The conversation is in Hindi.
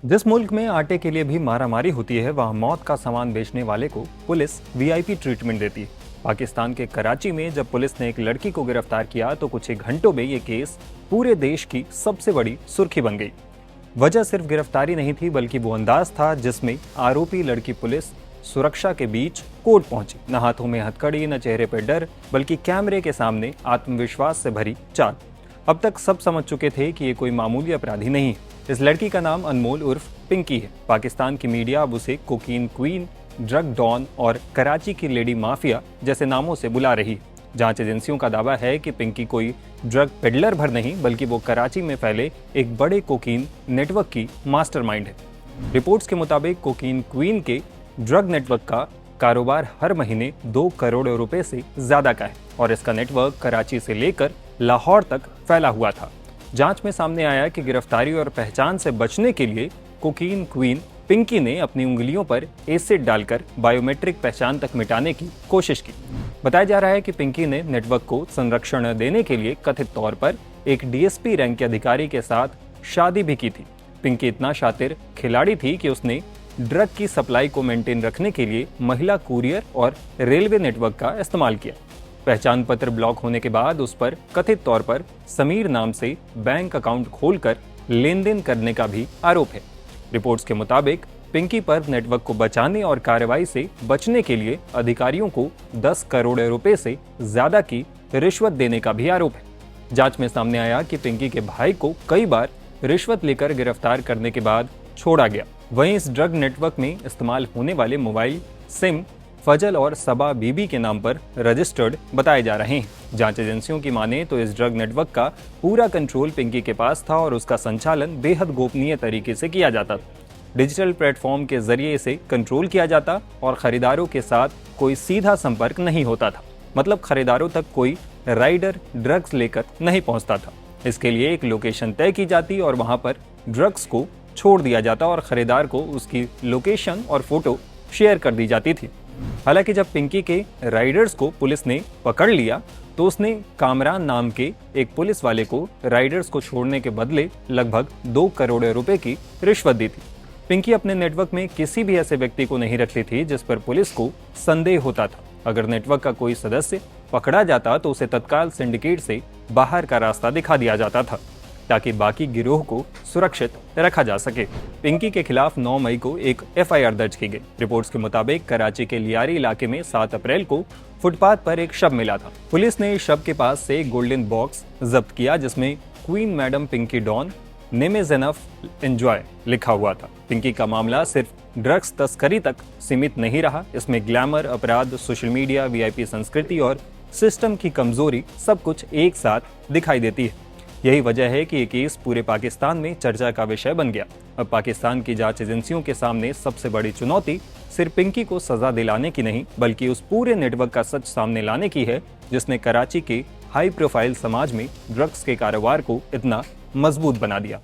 जिस मुल्क में आटे के लिए भी मारामारी होती है, वहाँ मौत का सामान बेचने वाले को पुलिस वीआईपी ट्रीटमेंट देती है। पाकिस्तान के कराची में जब पुलिस ने एक लड़की को गिरफ्तार किया तो कुछ ही घंटों में ये केस पूरे देश की सबसे बड़ी सुर्खी बन गई। वजह सिर्फ गिरफ्तारी नहीं थी, बल्कि वो अंदाज था जिसमें आरोपी लड़की पुलिस सुरक्षा के बीच कोर्ट पहुंची। न हाथों में हथकड़ी, न चेहरे पर डर, बल्कि कैमरे के सामने आत्मविश्वास से भरी चाल। अब तक सब समझ चुके थे कि ये कोई मामूली अपराधी नहीं है। इस लड़की का नाम अनमोल उर्फ पिंकी है। पाकिस्तान की मीडिया अब उसे कोकीन क्वीन, ड्रग डॉन और कराची की लेडी माफिया जैसे नामों से बुला रही है। जांच एजेंसियों का दावा है कि पिंकी कोई ड्रग पेडलर भर नहीं, बल्कि वो कराची में फैले एक बड़े कोकीन नेटवर्क की मास्टरमाइंड है। रिपोर्ट्स के मुताबिक कोकीन क्वीन के ड्रग नेटवर्क का कारोबार हर महीने 2 करोड़ रुपए से ज्यादा का है और इसका नेटवर्क कराची से लेकर लाहौर तक फैला हुआ था। जांच में सामने आया कि गिरफ्तारी और पहचान से बचने के लिए कोकीन क्वीन पिंकी ने अपनी उंगलियों पर एसिड डालकर बायोमेट्रिक पहचान तक मिटाने की कोशिश की। बताया जा रहा है कि पिंकी ने नेटवर्क को संरक्षण देने के लिए कथित तौर पर एक डीएसपी रैंक के अधिकारी के साथ शादी भी की थी। पिंकी इतना शातिर खिलाड़ी थी कि उसने ड्रग की सप्लाई को मेंटेन रखने के लिए महिला कुरियर और रेलवे नेटवर्क का इस्तेमाल किया। पहचान पत्र ब्लॉक होने के बाद उस पर कथित तौर पर समीर नाम से बैंक अकाउंट खोलकर लेन देन करने का भी आरोप है। रिपोर्ट्स के मुताबिक पिंकी पर नेटवर्क को बचाने और कार्रवाई से बचने के लिए अधिकारियों को 10 करोड़ रुपए से ज्यादा की रिश्वत देने का भी आरोप है। जांच में सामने आया कि पिंकी के भाई को कई बार रिश्वत लेकर गिरफ्तार करने के बाद छोड़ा गया। वहीं इस ड्रग नेटवर्क में इस्तेमाल होने वाले मोबाइल सिम फजल और सबा बीबी के नाम पर रजिस्टर्ड बताए जा रहे हैं। जांच एजेंसियों की माने तो इस ड्रग नेटवर्क का पूरा कंट्रोल पिंकी के पास था और उसका संचालन बेहद गोपनीय तरीके से किया जाता था। डिजिटल प्लेटफॉर्म के जरिए इसे कंट्रोल किया जाता और खरीदारों के साथ कोई सीधा संपर्क नहीं होता था। मतलब खरीदारों तक कोई राइडर ड्रग्स लेकर नहीं पहुंचता था। इसके लिए एक लोकेशन तय की जाती और वहां पर ड्रग्स को छोड़ दिया जाता और खरीदार को उसकी लोकेशन और फोटो शेयर कर दी जाती थी। हालांकि जब पिंकी के राइडर्स को पुलिस ने पकड़ लिया तो उसने कामरान नाम के एक पुलिस वाले को राइडर्स को छोड़ने के बदले लगभग 2 करोड़ रुपए की रिश्वत दी थी। पिंकी अपने नेटवर्क में किसी भी ऐसे व्यक्ति को नहीं रखती थी जिस पर पुलिस को संदेह होता था। अगर नेटवर्क का कोई सदस्य पकड़ा जाता तो उसे तत्काल सिंडिकेट से बाहर का रास्ता दिखा दिया जाता था ताकि बाकी गिरोह को सुरक्षित रखा जा सके। पिंकी के खिलाफ 9 मई को एक एफआईआर दर्ज की गई। रिपोर्ट्स के मुताबिक कराची के लियारी इलाके में 7 अप्रैल को फुटपाथ पर एक शव मिला था। पुलिस ने इस शव के पास से एक गोल्डन बॉक्स जब्त किया जिसमें queen madam Pinky don name is enough enjoy लिखा हुआ था। पिंकी का मामला सिर्फ ड्रग्स तस्करी तक सीमित नहीं रहा। इसमें ग्लैमर, अपराध, सोशल मीडिया, वीआईपी संस्कृति और सिस्टम की कमजोरी सब कुछ एक साथ दिखाई देती है। यही वजह है कि ये केस पूरे पाकिस्तान में चर्चा का विषय बन गया। अब पाकिस्तान की जांच एजेंसियों के सामने सबसे बड़ी चुनौती सिर्फ पिंकी को सजा दिलाने की नहीं, बल्कि उस पूरे नेटवर्क का सच सामने लाने की है जिसने कराची के हाई प्रोफाइल समाज में ड्रग्स के कारोबार को इतना मजबूत बना दिया।